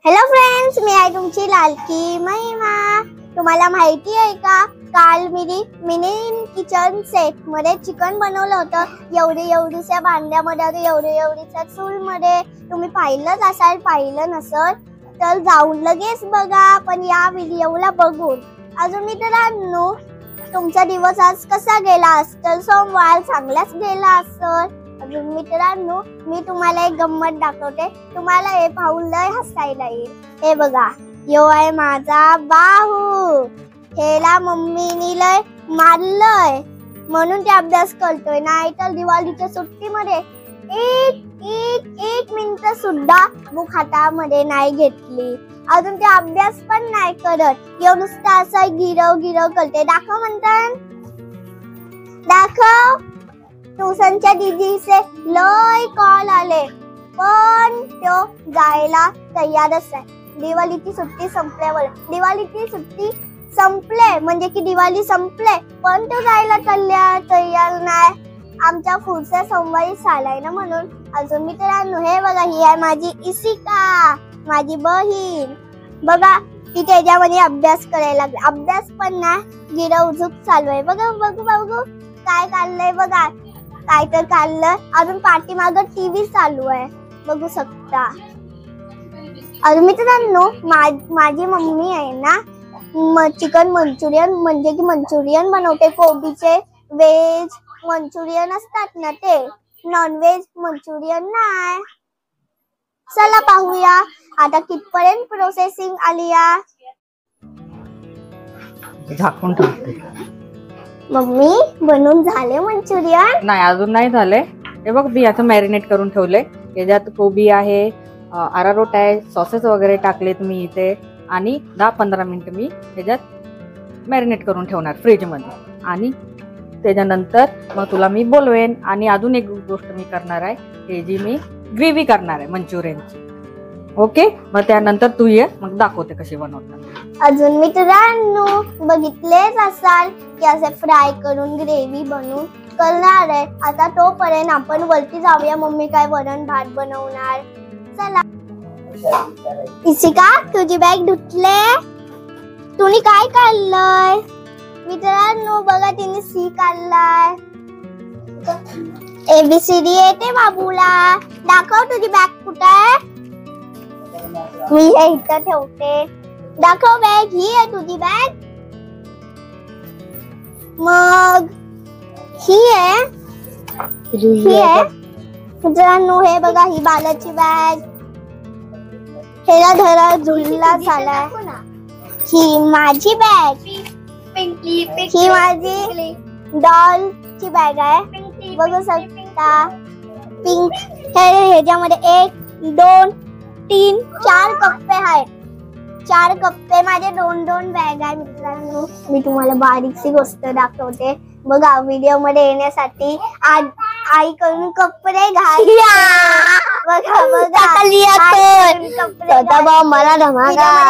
Hello friends, मी आहे तुमची लाडकी महिमा। तुम्हाला माहिती आहे का, काल मिनी किचन सेट मध्ये चिकन बनवलं होतं। एवढ्याशा भांड्यामध्ये, एवढ्याशा चूलमध्ये। तुम्ही पाहिलंच असाल, पाहिलं नसेल तर जाऊन लगेच बघा। पण या व्हिडिओला बघून अजून मित्रांनो, तुमचा दिवस आज कसा गेला असेल? सोमवार चांगलाच गेला असेल। अजून मित्रांनो, मी तुम्हाला एक गंमत दाखवते। तुम्हाला हे पाहून लय हसायला येईल। हे बघा, यो आहे माझा बाहू। हेला मम्मीनी लय मारलंय म्हणून ते अभ्यास करतोय। नाही तर दिवाळीच्या सुट्टीमध्ये एक मिनिट सुद्धा बुक हातामध्ये नाही घेतली। अजून ते अभ्यास पण नाही करत। यो नुसतं असं गिरव करते। दाखव म्हणतात, दाखव। ट्युशनच्या दीदीचे लय कॉल आले, पण तो जायला तयारच आहे। दिवाळीची सुट्टी संपल्यावर, दिवाळीची सुट्टी संपले म्हणजे की दिवाळी संपले, पण तो जायला तयार नाही। आमच्या पुढच्या सोमवारी चालाय ना म्हणून। अजून मित्रांनो, हे बघा, ही आहे माझी इशिका, माझी बहीण। बघा, ती त्याच्यामध्ये अभ्यास करायला लागली। अभ्यास पण नाही, गिरवझुक चालू आहे। बघू काय काढलंय बघा, काय तर काढलं। अजून पाठीमागं टीव्ही चालू आहे, बघू शकता। अजून मित्रांनो, माझी मम्मी आहे ना, चिकन मंचुरियन म्हणजे की मंचुरियन बनवते। कोबीचे व्हेज मंचुरियन असतात ना, ते नॉन व्हेज मंचुरियन नाही। चला पाहूया आता कितपर्यंत प्रोसेसिंग आली या। झाकून ठेवते। मम्मी, बनवून झाले मंचुरियन? नाही, अजून नाही झाले। हे बघ, मी आता मॅरिनेट करून ठेवले। याच्यात कोबी आहे, अरारोट आहे, सॉसेस वगैरे टाकलेत मी इथे, आणि 10-15 मिनिट मी याच्यात मॅरिनेट करून ठेवणार फ्रीज मध्ये। आणि त्याच्यानंतर मग तुला मी बोलवेन। आणि अजून एक गोष्ट मी करणार आहे, हे जी मी ग्रेव्ही करणार आहे मंचुरियनची। ओके, मग त्यानंतर तू ये, मग दाखवते कशी बनवतात। अजून मित्रांनो, बघितलेच असाल की असे फ्राय करून ग्रेव्ही बनवून करणार आहे। आता तोपर्यंत आपण वरती जाऊया, मम्मी काय वरण भात बनवणार। चला। इशिका, तुझी बॅग धुतले? तुम्ही काय काढलंय? मित्रांनो बघा, तिने सी काढलाय। ABCD येते बाबूला। दाखव तुझी बॅग कुठे आहे। मी हे इथं ठेवते। दाखव बॅग, ही आहे तुझी बॅग। मग ही आहे, मित्रांनो हे बघा, ही बालाची बॅग। हेला धरा झुलला झालाय। ही माझी बॅग, ही माझी डॉलची बॅग आहे, बघू शकता। पिंक, ह्याच्यामध्ये 1, 2, 3, 4 कप्पे आहेत। 4 कप्पे माझे 2 बॅग आहे। मित्रांनो, मी तुम्हाला बारीकशी गोष्ट दाखवते। बघा, व्हिडिओ मध्ये येण्यासाठी आई कडून कपडे घाल। बघा मला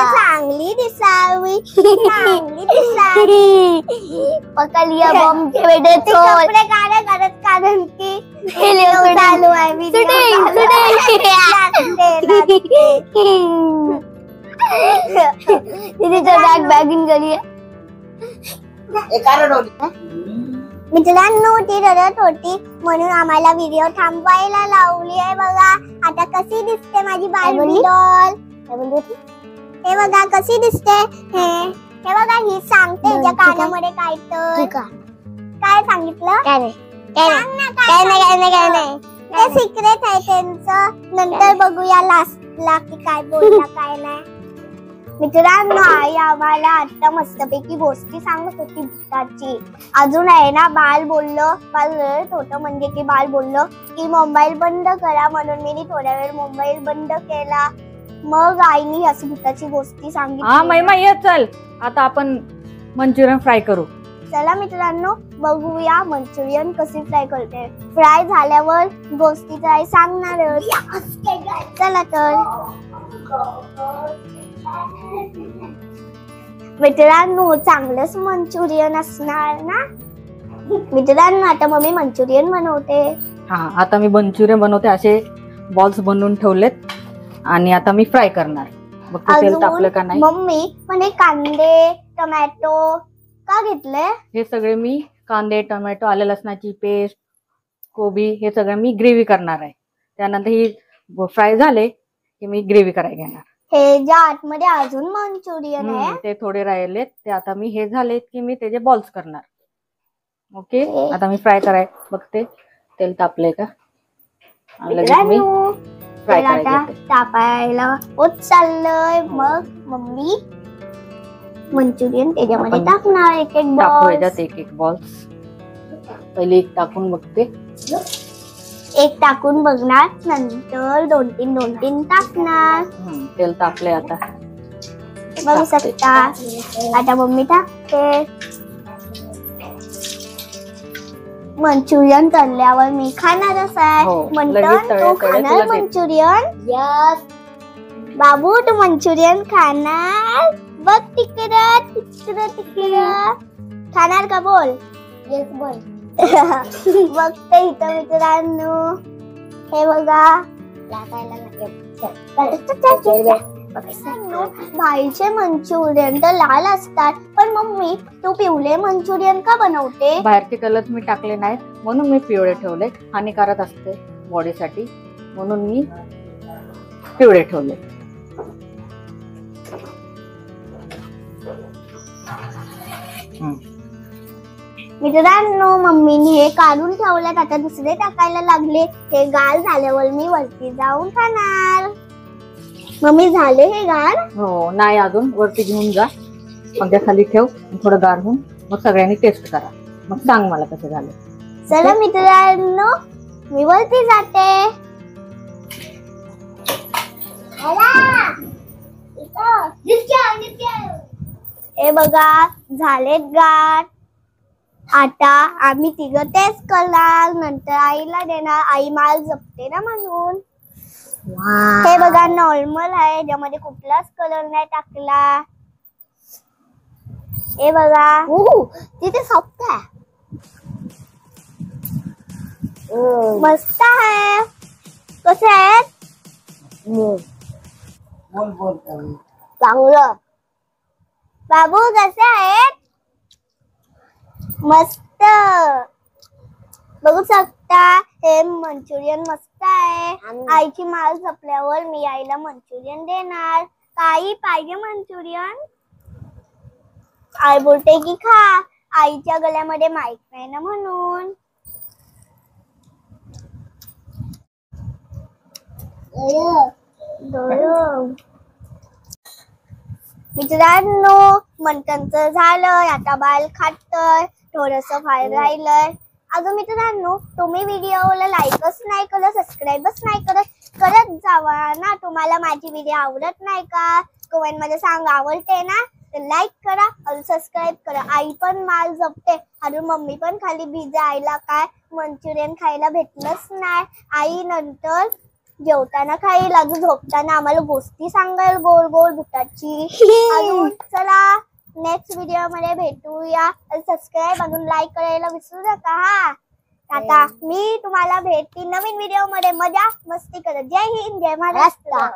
चांगली दिसावी, पकलिया बॉम्ब कपडे कारण की चालू आहे मित्रांनो, ती रडत होती म्हणून आम्हाला व्हिडिओ थांबवायला लावली आहे। बघा आता कशी दिसते माझी बार्बी डॉल। हे बघा कशी दिसते। हे बघा, ही सांगते तिच्या कानामध्ये काय तर काय सांगितलं। काय नाही, ते सिक्रेट आहे त्यांचं। नंतर बघूया लास्टला की काय बोलला काय नाही। मित्रांनो, आई आम्हाला आता मस्तपैकी गोष्टी सांगत होती भूताची। अजून आहे ना, बाल बोललं, बाल रडत होतं म्हणजे की बाल बोललं की मोबाईल बंद करा, म्हणून मी थोड्या वेळ मोबाईल बंद केला। मग आईनी अशी भूताची गोष्टी सांगितली। हा महिमा, ये चल, आता आपण मंचुरियन फ्राय करू। चला मित्रांनो, बघूया मंचुरियन कशी फ्राय करते। फ्राय झाल्यावर गोष्टी तर आई सांगणार। चला तर मित्रांनो, चांगलंच मंचुरियन असणार ना। मित्रांनो, आता मम्मी मंचुरियन बनवते। हा, आता मी मंचुरियन बनवते। असे बॉल्स बनवून ठेवलेत आणि आता मी फ्राय करणार। मग ते तेल तापलं का नाही. मम्मी म्हणे कांदे टोमॅटो का घेतले? हे सगळे मी कांदे टोमॅटो आलं लसणाची पेस्ट कोबी हे सगळं मी ग्रेव्ही करणार आहे. त्यानंतर ही फ्राय झाले की मी ग्रेव्ही करायला घेणार. हे ज्या आतमध्ये अजून मंचुरियन आहे ते थोडे राहिलेत ते आता मी हे झालेत की मी त्याचे बॉल्स करणार. ओके आता मी फ्राय कराय बघते तेल तापले का. मी फ्राय तापायला होत चाललंय. मग मम्मी मंचुरियन त्याच्यामध्ये टाकणार एक एक बॉल्स. एक बॉल्स पहिले एक टाकून बघते. एक टाकून बघणार नंतर दोन तीन टाकणार. तेल तापले आता बघू शकता. आता मम्मी टाकते. मंचुरियन तळल्यावर मी खाणारच आहे. म्हणतो तू खाणार मंचुरियन? यस बाबू तू मंचुरियन खाणार? बघ तिकडं खाणार का बोल? येस बोल. बघते इथं मित्रांनो हे बघा भाईचे मंचुरियन तर लाल असतात पण मम्मी तू पिवळे मंचुरियन का बनवते? बाहेरचे कलर मी टाकले नाहीत म्हणून मी पिवळे ठेवले. हानिकारक असते बॉडीसाठी म्हणून मी पिवळे ठेवले. मित्रांनो मम्मीने हे काढून ठेवल्यात. आता दुसरे टाकायला लागले. हे गाल झाल्यावर मी वरती जाऊन खाणार. मम्मी झाले हे गाल? हो नाही अजून. वरती घेऊन जा पंख्या खाली ठेव थोडं गार होऊन मग सगळ्यांनी टेस्ट करा मग सांग मला कसं झालं. चला मित्रांनो मी वरती जाते. हे बघा झालेत गार. आता आम्ही तिघं टेस्ट करणार नंतर आईला देणार. आई माल जपते ना म्हणून. हे बघा नॉर्मल आहे ज्यामध्ये कुठलाच कलर नाही टाकला. हे बघा तिथे सॉफ्ट आहे. मस्त आहे. कसे आहेत? चांगलं. बाबू कसे आहेत? मस्त. बघू शकता हे मंचुरियन मस्त आहे. आईची माल जपल्यावर मी आईला मंचुरियन देणार. आई पाहिजे मंचुरियन? आई बोलते की खा. आईच्या गळ्यामध्ये माईक नाही ना म्हणून. मित्रांनो मंटनचं झालं. आता बाल खातोय. थोडस फार राहिलंय अजून. मित्रांनो तुम्ही व्हिडिओला लाईकच नाही करत सबस्क्राईबच नाही करत जावा ना. तुम्हाला माझी व्हिडिओ आवडत नाही का? कमेंट मध्ये सांगा. आवडते ना तर लाईक करा आणि सबस्क्राईब करा. आई पण माल जपते आणि मम्मी पण खाली बिझी. आईला काय मंचुरियन खायला भेटलंच नाही. आई नंतर जेवताना खाईल अजून झोपताना आम्हाला गोष्टी सांगाल गोल गोल भुताची. अजून चला नेक्स्ट व्हिडिओ मध्ये भेटूया. सबस्क्राईब अजून लाईक करायला विसरू नका हा. आता मी तुम्हाला भेटते नवीन व्हिडिओ मध्ये. मजा मस्ती करत. जय हिंद जय महाराष्ट्र.